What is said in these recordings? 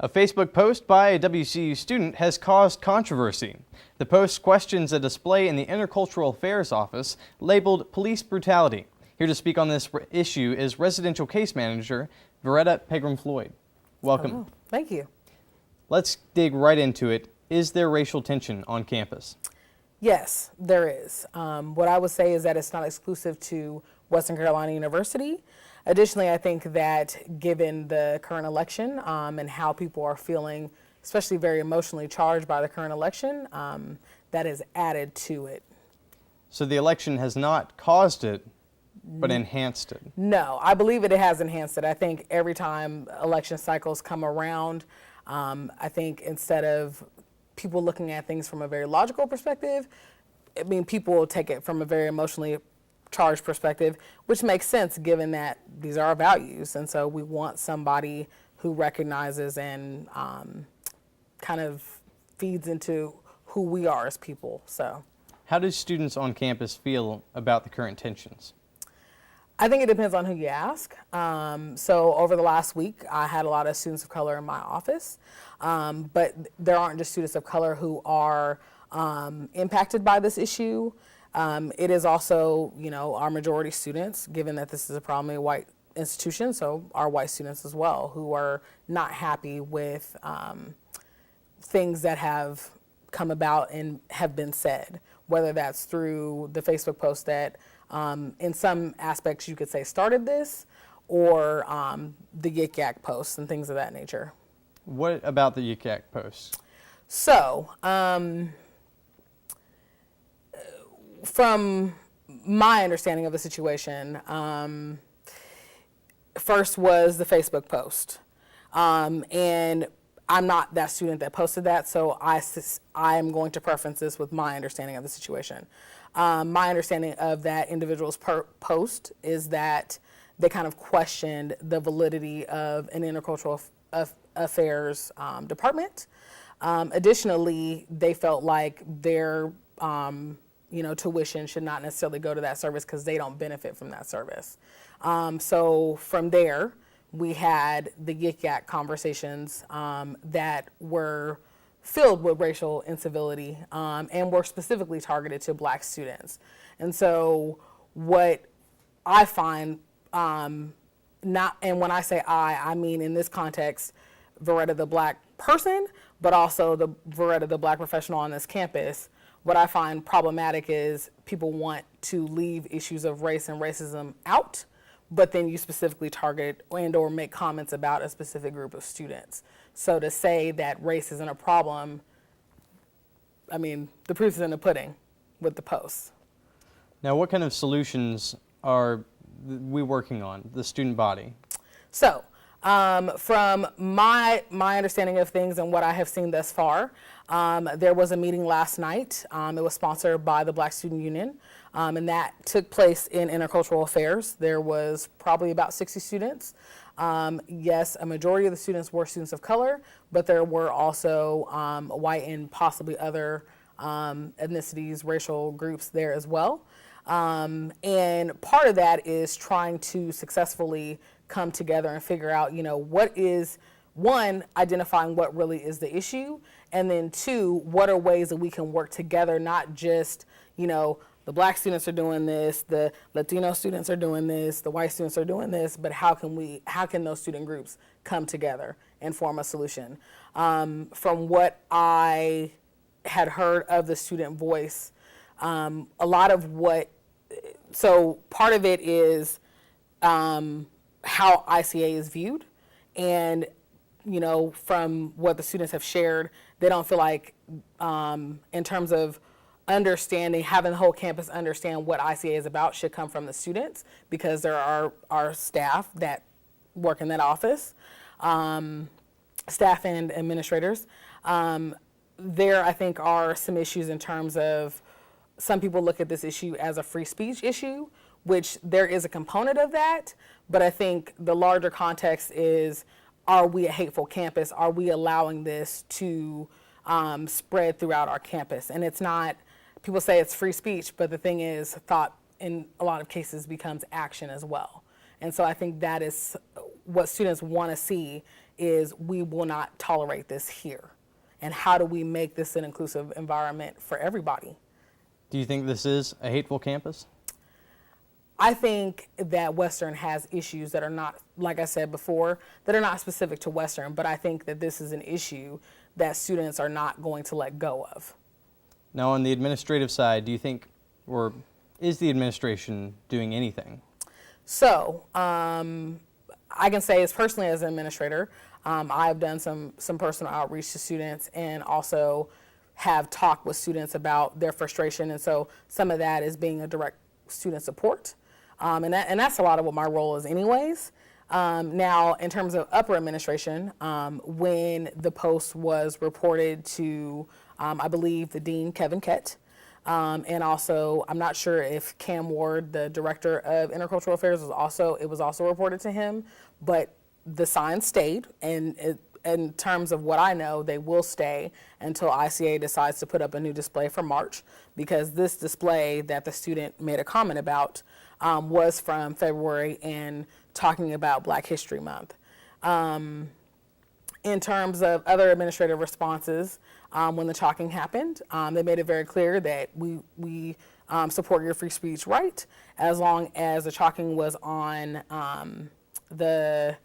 A Facebook post by a WCU student has caused controversy. The post questions a display in the Intercultural Affairs office labeled police brutality. Here to speak on this issue is residential case manager Veretta Pegram-Floyd. Welcome. Oh, thank you. Let's dig right into it. Is there racial tension on campus? Yes, there is. What I would say is that it's not exclusive to Western Carolina University. Additionally, I think that given the current election and how people are feeling, especially very emotionally charged by the current election, that has added to it. So the election has not caused it, but enhanced it? No, I believe it has enhanced it. I think every time election cycles come around, I think instead of people looking at things from a very logical perspective, I mean, people will take it from a very emotionally charged perspective, which makes sense given that these are our values. And so we want somebody who recognizes and kind of feeds into who we are as people. So, how do students on campus feel about the current tensions? I think it depends on who you ask. So over the last week, I had a lot of students of color in my office, but there aren't just students of color who are impacted by this issue. It is also, our majority students, given that this is a predominantly white institution, so our white students as well, who are not happy with things that have come about and have been said, whether that's through the Facebook post that in some aspects you could say started this, or the Yik Yak posts and things of that nature. What about the Yik Yak posts? So, from my understanding of the situation, first was the Facebook post. And I'm not that student that posted that, so I am going to preference this with my understanding of the situation. My understanding of that individual's post is that they kind of questioned the validity of an intercultural affairs department. Additionally, they felt like their tuition should not necessarily go to that service because they don't benefit from that service. So from there, we had the Yik Yak conversations that were filled with racial incivility and were specifically targeted to Black students. And so what I find, and when I say I mean in this context, Veretta the Black person, but also the Veretta the Black professional on this campus. What I find problematic is people want to leave issues of race and racism out, but then you specifically target and or make comments about a specific group of students. So to say that race isn't a problem, I mean, the proof is in the pudding with the posts. Now, what kind of solutions are we working on, the student body? So, from my understanding of things and what I have seen thus far, there was a meeting last night. It was sponsored by the Black Student Union, and that took place in Intercultural Affairs. There was probably about 60 students. Yes, a majority of the students were students of color, but there were also white and possibly other ethnicities, racial groups there as well. And part of that is trying to successfully come together and figure out, what is, one, identifying what really is the issue, and then two, what are ways that we can work together, not just, the Black students are doing this, the Latino students are doing this, the white students are doing this, but how can those student groups come together and form a solution? From what I had heard of the student voice, a lot of so part of it is how ICA is viewed, and from what the students have shared, they don't feel like in terms of understanding, having the whole campus understand what ICA is about should come from the students, because there are staff that work in that office, staff and administrators. There, I think, are some issues in terms of some people look at this issue as a free speech issue, which there is a component of that, but I think the larger context is, are we a hateful campus? Are we allowing this to spread throughout our campus? And it's not, people say it's free speech, but the thing is, thought in a lot of cases becomes action as well. And so I think that is what students want to see, is we will not tolerate this here. And how do we make this an inclusive environment for everybody? Do you think this is a hateful campus? I think that Western has issues that are not, like I said before, that are not specific to Western, but I think that this is an issue that students are not going to let go of. Now, on the administrative side, do you think, or is the administration doing anything? So, I can say as personally as an administrator, I've done some personal outreach to students and also have talked with students about their frustration. And so some of that is being a direct student support. And that's a lot of what my role is anyways. Now, in terms of upper administration, when the post was reported to, I believe, the dean, Kevin Kett, and also, I'm not sure if Cam Ward, the director of intercultural affairs, it was also reported to him, but the signs stayed, and in terms of what I know, they will stay until ICA decides to put up a new display for March, because this display that the student made a comment about was from February and talking about Black History Month. In terms of other administrative responses, when the talking happened, they made it very clear that we support your free speech right, as long as the talking was on the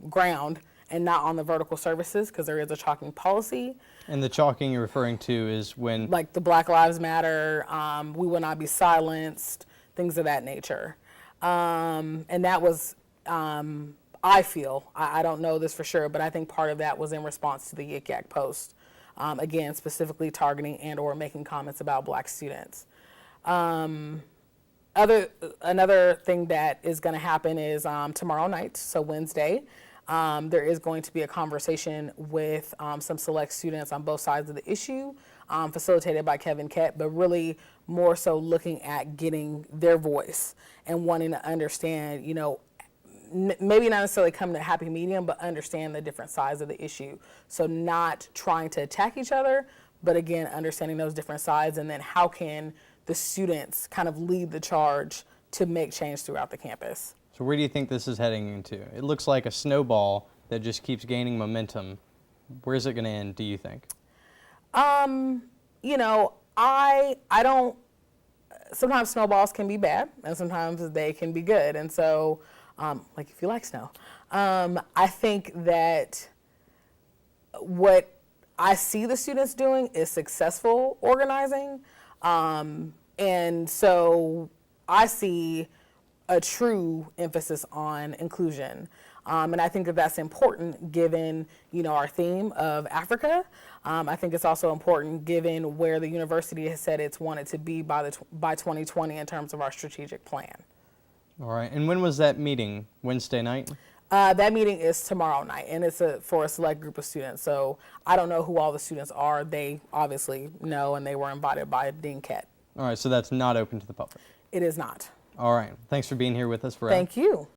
ground and not on the vertical surfaces, because there is a chalking policy. And the chalking you're referring to is when... Like the Black Lives Matter, we will not be silenced, things of that nature. And that was, I feel, I don't know this for sure, but I think part of that was in response to the Yik Yak post, again, specifically targeting and or making comments about Black students. Another thing that is going to happen is tomorrow night, so Wednesday, there is going to be a conversation with some select students on both sides of the issue, facilitated by Kevin Kett, but really more so looking at getting their voice and wanting to understand, maybe not necessarily come to a happy medium, but understand the different sides of the issue. So not trying to attack each other, but again, understanding those different sides, and then how can the students kind of lead the charge to make change throughout the campus. So where do you think this is heading into? It looks like a snowball that just keeps gaining momentum. Where's it going to end, do you think? I don't, sometimes snowballs can be bad and sometimes they can be good. And so, like if you like snow, I think that what I see the students doing is successful organizing. And so I see a true emphasis on inclusion. And I think that that's important given, our theme of Africa. I think it's also important given where the university has said it's wanted to be by 2020 in terms of our strategic plan. All right. And when was that meeting? Wednesday night? That meeting is tomorrow night, and it's for a select group of students. So I don't know who all the students are. They obviously know, and they were invited by Dean Kett. All right. So that's not open to the public? It is not. All right. Thanks for being here with us, Farrell. Thank you.